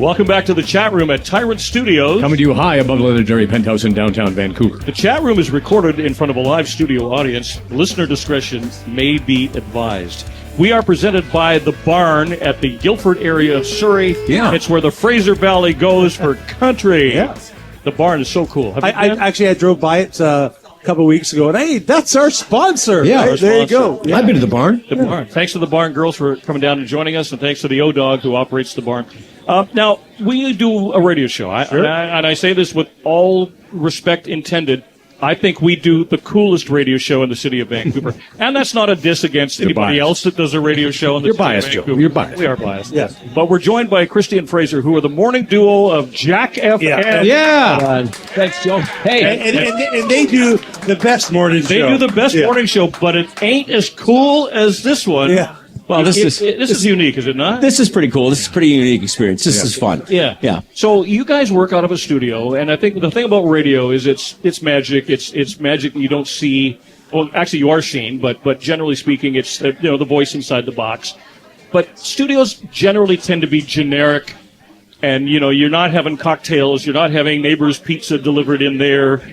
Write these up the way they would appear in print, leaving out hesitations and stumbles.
Welcome back to the chat room at Tyrant Studios. Coming to you high above the legendary penthouse in downtown Vancouver. The chat room is recorded in front of a live studio audience. Listener discretion may be advised. We are presented by The Barn at the Guildford area of Surrey. Yeah. It's where the Fraser Valley goes for country. Yeah. The Barn is so cool. Have you been? I drove by it a couple of weeks ago, and hey, that's our sponsor. Yeah, right? There you go. Yeah. I've been to the Barn. The Barn. Thanks to the Barn girls for coming down and joining us, and thanks to the O-Dog who operates the Barn. Now, we do a radio show, and I say this with all respect intended. I think we do the coolest radio show in the city of Vancouver. And that's not a diss against anybody else that does a radio show in the city of Vancouver. Joe. You're biased. We are biased. Yes. But we're joined by Christy and Fraser, who are the morning duo of Jack FM. Yeah. Thanks, Joe. Hey. And they do the best morning show. They do the best morning show, but it ain't as cool as this one. Yeah. Well, this is unique, is it not? This is pretty cool. This is a pretty unique experience. This is fun. Yeah. So you guys work out of a studio, and I think the thing about radio is it's magic. It's magic that you don't see. Well, actually, you are seen, but generally speaking, it's the voice inside the box. But studios generally tend to be generic, and you're not having cocktails, you're not having neighbor's pizza delivered in there.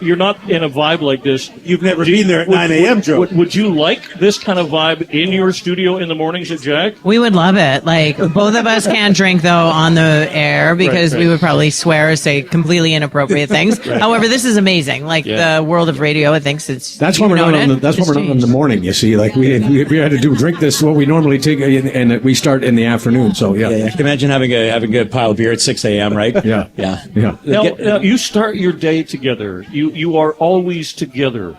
You're not in a vibe like this. You've never been there at 9 a.m., Joe. Would you like this kind of vibe in your studio in the mornings at Jack? We would love it. Like, both of us can't drink, though, on the air because we would probably swear or say completely inappropriate things. However, this is amazing. Like, the world of radio, I think That's why we're not on in the morning, you see. Like, we had to drink this, what we normally take, and we start in the afternoon, so, yeah. I can imagine having a pile of beer at 6 a.m., right? Yeah. Now, you start your day together. You are always together.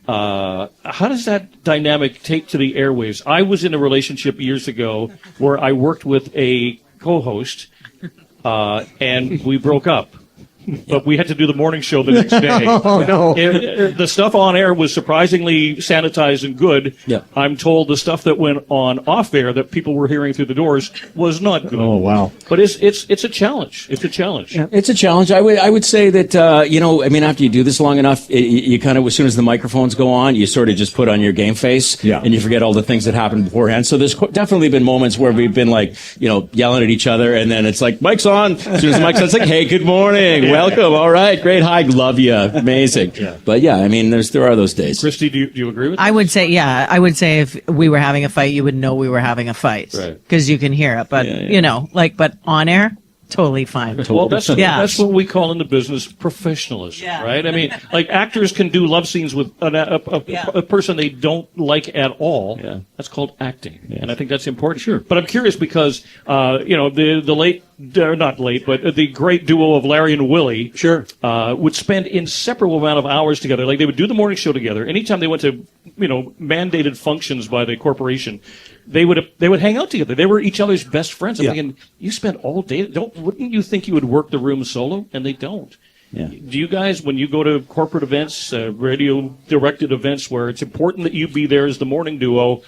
How does that dynamic take to the airwaves? I was in a relationship years ago where I worked with a co-host, and we broke up. But we had to do the morning show the next day. Oh, no. The stuff on air was surprisingly sanitized and good. Yeah. I'm told the stuff that went on off air that people were hearing through the doors was not good. Oh, wow. But it's a challenge. It's a challenge. Yeah, it's a challenge. I would say that, after you do this long enough, you kind of, as soon as the microphones go on, you sort of just put on your game face. Yeah. And you forget all the things that happened beforehand. So there's definitely been moments where we've been like, yelling at each other, and then it's like, mic's on. As soon as the mic's on, it's like, hey, good morning. Welcome. All right. Great. Hi. Love you. Amazing. But yeah, I mean, there are those days. Christy, do you agree with that? I would say, I would say if we were having a fight, you would know we were having a fight. Right. Because you can hear it. But, but on air, totally fine. Well, that's what we call in the business professionalism, right? I mean, like actors can do love scenes with a person they don't like at all. Yeah. That's called acting, and I think that's important. Sure. But I'm curious because the great duo of Larry and Willie, would spend inseparable amount of hours together. Like they would do the morning show together. Anytime they went to mandated functions by the corporation, they would hang out together. They were each other's best friends. I'm thinking, you spend all day. Wouldn't you think you would work the room solo? And they don't. Yeah. Do you guys, when you go to corporate events, radio directed events where it's important that you be there as the morning duo,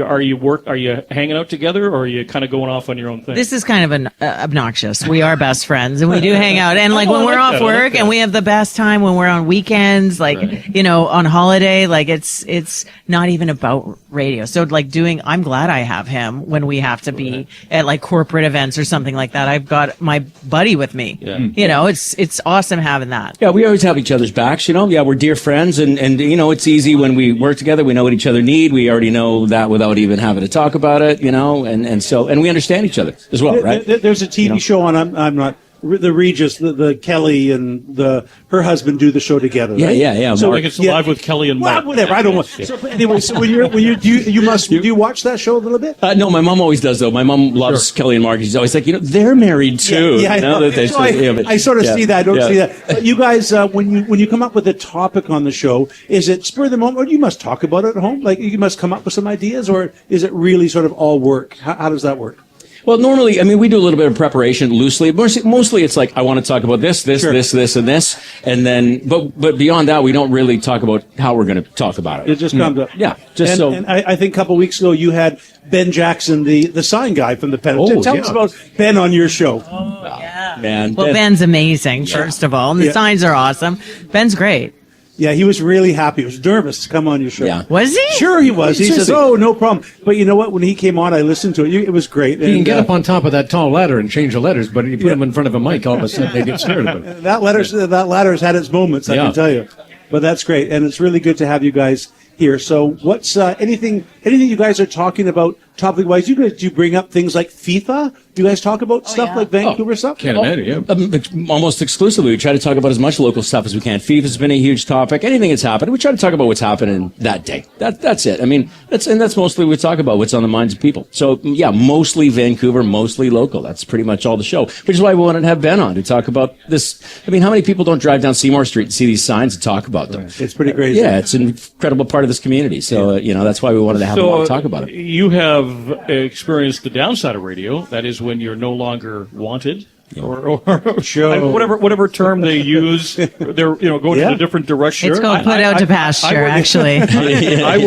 are you hanging out together, or are you kind of going off on your own thing? This is kind of obnoxious. We are best friends, and we do hang out. And when we're off work, and we have the best time when we're on weekends, on holiday, it's not even about radio. So I'm glad I have him when we have to be at corporate events or something like that. I've got my buddy with me. Yeah. It's awesome having that. Yeah, we always have each other's backs. Yeah, we're dear friends, and it's easy when we work together. We know what each other need. We already know that without even having to talk about it, and we understand each other as well, right? There's a TV show on, I'm not, the Regis, the Kelly and her husband do the show together. Right? Yeah. So it's live with Kelly and Mark. Well, whatever. I don't want. So anyway, so do you watch that show a little bit? No, my mom always does though. My mom loves Kelly and Mark. She's always like, they're married too. Yeah, I know. I sort of see that. I don't see that. But you guys, when you come up with a topic on the show, is it spur of the moment, or you must talk about it at home? Like you must come up with some ideas, or is it really sort of all work? How does that work? Well, normally, we do a little bit of preparation loosely. Mostly it's like, I want to talk about this, and this. And then, but beyond that, we don't really talk about how we're going to talk about it. It just comes up. Yeah. And I think a couple of weeks ago, you had Ben Jackson, the sign guy from the Pen. Tell us about Ben on your show. Oh, yeah. Man. Well, Ben's amazing, first of all. And the signs are awesome. Ben's great. Yeah, he was really happy. He was nervous to come on your show. Yeah. Was he? Sure he was. He says, "Oh, no problem." But you know what? When he came on, I listened to it. It was great. He can get up on top of that tall ladder and change the letters, but if you put him in front of a mic, all of a sudden they get scared of it. That ladder's had its moments, I can tell you. But that's great, and it's really good to have you guys here. So, what's anything you guys are talking about topic-wise? Do you bring up things like FIFA? Do you guys talk about stuff like Vancouver stuff? Can't imagine, yeah. Almost exclusively, we try to talk about as much local stuff as we can. FIFA's been a huge topic. Anything that's happened, we try to talk about what's happening that day. That's it. I mean, that's mostly what we talk about, what's on the minds of people. So, yeah, mostly Vancouver, mostly local. That's pretty much all the show, which is why we wanted to have Ben on to talk about this. I mean, how many people don't drive down Seymour Street and see these signs and talk about them? It's pretty crazy. Yeah, it's an incredible part of this community. So, that's why we wanted to have him on to talk about it. You have experienced the downside of radio. That is when you're no longer wanted, or whatever term they use. They're going in a different direction. It's called put out to pasture. Actually, I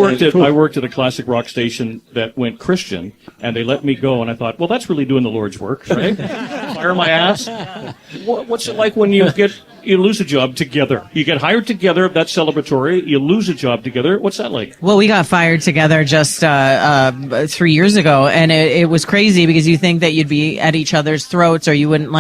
worked at a classic rock station that went Christian, and they let me go, and I thought, well, that's really doing the Lord's work, right? Fire my ass. What's it like when you lose a job together? You get hired together, that's celebratory. You lose a job together. What's that like? well, we got fired together just 3 years ago, and it was crazy because you think that you'd be at each other's throats, or you wouldn't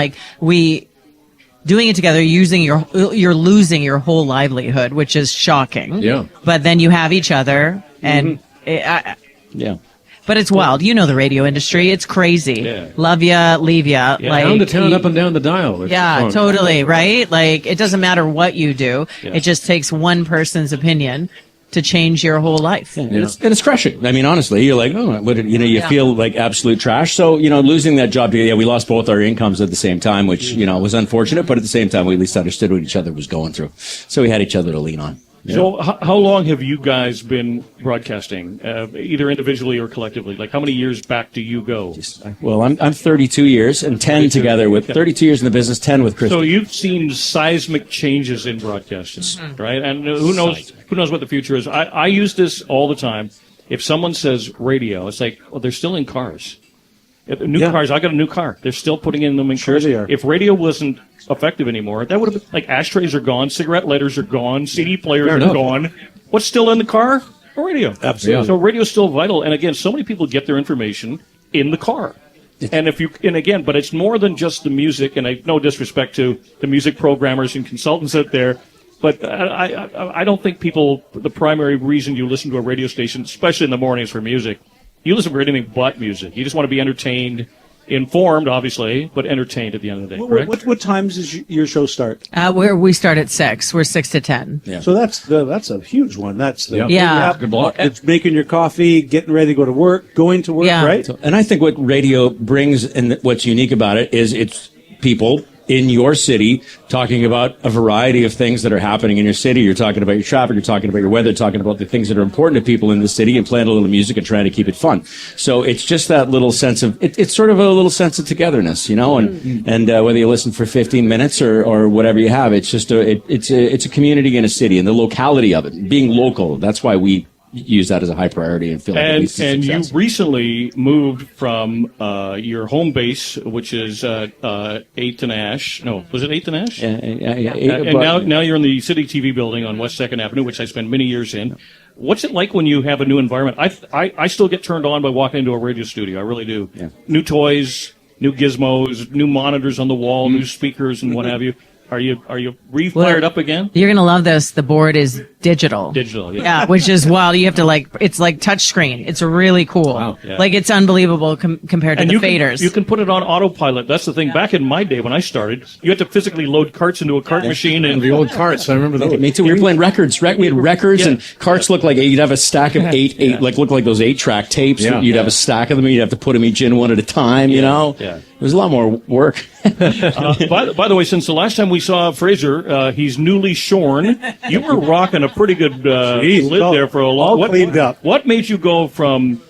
doing it together. You're losing your whole livelihood, which is shocking. Yeah. But then you have each other, and Yeah. But it's wild. You know the radio industry. It's crazy. Yeah. Love ya, leave ya. Like, Down to town, up and down the dial. It's fun. totally. Right? Like, it doesn't matter what you do. Yeah. It just takes one person's opinion to change your whole life. Yeah. And it's crushing. I mean, honestly, you're like, you feel like absolute trash. So, losing that job, we lost both our incomes at the same time, which, was unfortunate. But at the same time, we at least understood what each other was going through. So we had each other to lean on. Yeah. So how long have you guys been broadcasting, either individually or collectively? Like, how many years back do you go? Well, I'm 32 years and 10 together with 32 years in the business, 10 with Christy. So you've seen seismic changes in broadcasting, right? And who knows what the future is? I use this all the time. If someone says radio, it's like, well, they're still in cars. Cars. I got a new car. They're still putting them in cars. They are. If radio wasn't effective anymore, that would have been like ashtrays are gone, cigarette lighters are gone, CD players are gone. What's still in the car? Radio. Absolutely. So radio's still vital. And again, so many people get their information in the car. And but it's more than just the music. And no disrespect to the music programmers and consultants out there, but I don't think the primary reason you listen to a radio station, especially in the mornings for music, you listen for anything but music. You just want to be entertained, informed, obviously, but entertained at the end of the day, correct? What times does your show start? We start at 6. We're 6 to 10. Yeah. So that's a huge one. That's Good block. It's making your coffee, getting ready to go to work, going to work, right? And I think what radio brings and what's unique about it is it's people in your city talking about a variety of things that are happening in your city. You're talking about your traffic, you're talking about your weather, talking about the things that are important to people in the city, and playing a little music and trying to keep it fun. So it's just that little sense of, it's sort of a little sense of togetherness, and whether you listen for 15 minutes or whatever you have, it's just it's a community in a city, and the locality of it, being local. That's why we use that as a high priority and feel like and you recently moved from your home base, which is 8th and Ash. No, was it 8th and Ash? Yeah. And now you're in the City TV building on West 2nd Avenue, which I spent many years in. What's it like when you have a new environment? I still get turned on by walking into a radio studio. I really do. Yeah. New toys, new gizmos, new monitors on the wall, new speakers, and what have you. Are you re-fired up again? You're going to love this. The board is digital. Digital, yeah. Yeah, which is wild. You have to it's like touch screen. It's really cool. Wow. Yeah. Like, it's unbelievable compared to the faders. You can put it on autopilot. That's the thing. Back in my day when I started, you had to physically load carts into a cart machine. And the old carts, I remember those. Me too. We were playing records. We had records, and carts looked like you'd have a stack of looked like those 8-track tapes. Yeah. You'd have a stack of them, and you'd have to put them each in one at a time, Yeah. It was a lot more work. By the way, since the last time we saw Fraser, he's newly shorn. You were rocking a pretty good lid there for a long. All cleaned up. What made you go from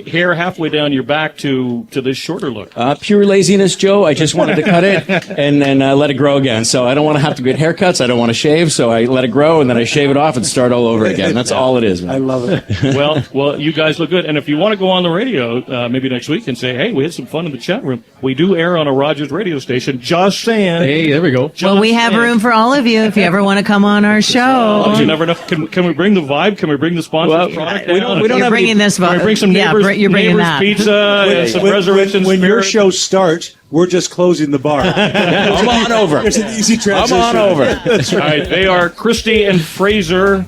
hair halfway down your back to this shorter look? Pure laziness, Joe. I just wanted to cut it and then let it grow again. So I don't want to have to get haircuts. I don't want to shave. So I let it grow and then I shave it off and start all over again. That's all it is, man. I love it. Well, you guys look good. And if you want to go on the radio maybe next week and say, hey, we had some fun in the chat room, we do air on a Rogers radio station. Just saying. Hey, there we go. Well, we have room for all of you if you ever want to come on our show. You never know. Can we bring the vibe? Can we bring the sponsors product? we don't You're have bringing any, this. Can we bring some neighbors, you're bringing neighbors that. pizza and some resurrection when your spirit? show starts, we're just closing the bar. I'm on over. It's an easy transition. I'm on over. That's All right. right, they are Christy and Fraser,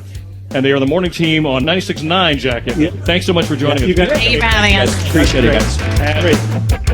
and they are the morning team on 96.9 Jacket. Yep. Thanks so much for joining us. You guys- Thank you for having us. Appreciate it, guys. Great.